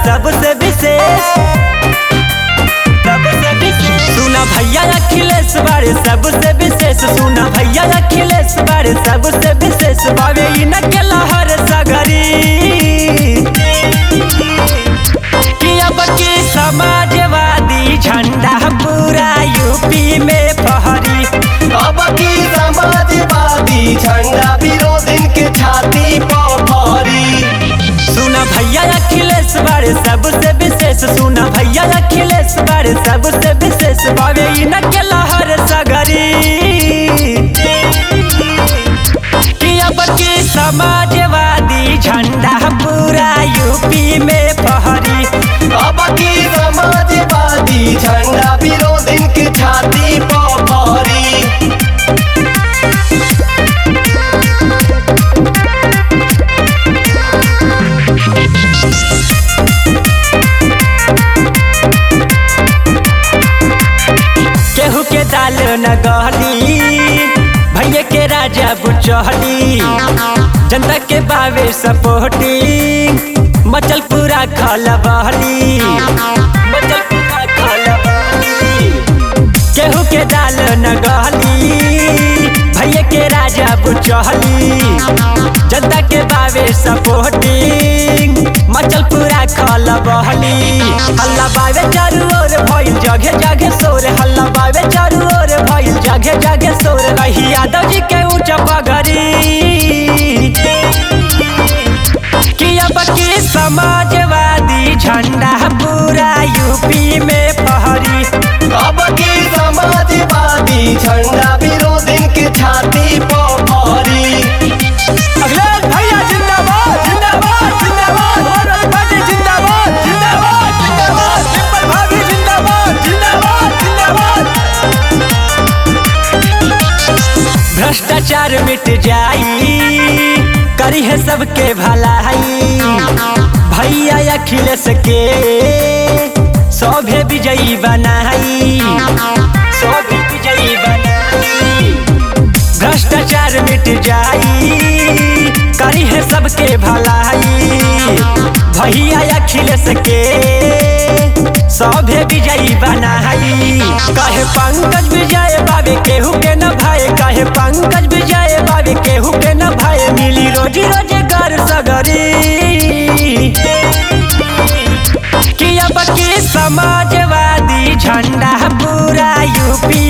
सबसे विशेष। सुना भैया अखिलेश बारे सबसे विशेष। सुना भैया अखिलेश बारे सबसे विशेष। बावे इनके लहर सगरी कि अब की समाजवादी झंडा पूरा यूपी में फहरी। अब की समाजवादी झंडा विरोधी के छाती पर फहरी। सुना भैया अखिलेश बारे सबसे विशेष। सुना भैया अखिलेश बारे सबसे विशेष। बावे इनके लहर सगरी कि अब की समाजवादी झंडा पूरा यूपी में फहरी। अब की समाजवादी झंडा विरोधी के छाती पर फहरी। केहू के दाल न गहली भैया के राजा बुचहली। जनता के बावे सपोर्टिंग मचल पूरा खलबहली। मचल पूरा खलबहली। केहू के दाल न गहली भैया के राजा बुचहली। जनता के बावे सपोर्टिंग मचल पूरा खलबहली। हल्ला बावे चारू ओर भइल जगह जगह शोर। हल्ला बावे चारू ओर भइल जगह जगह शोर। रही यादव जी के ऊंचा पगड़ी कि अब की समाजवादी झंडा पूरा यूपी में फहरी। अब की समाजवादी झंडा विरोधी के छाती पर फहरी। अखिलेश भैया जिंदाबाद जिंदाबाद जिंदाबाद। मनोज पांडे जिंदाबाद जिंदाबाद जिंदाबाद। डिंपल भाभी जिंदाबाद जिंदाबाद जिंदाबाद। भ्रष्टाचार मिट जाई करी है सबके भलाई। भैया अखिलेश के सौभे विजयी बनाई। सौभे विजयी बनाई। भ्रष्टाचार मिट जाई करी है सबके भलाई। भैया अखिलेश के सौभे विजयी बनाई। कहे पंकज विजय बाबे केहू के न भाई। कहे पंकज विजय बाबे केहू के न भाई। मिली रोजी रोजगार सगरी कि अब की समाजवादी झंडा पूरा यूपी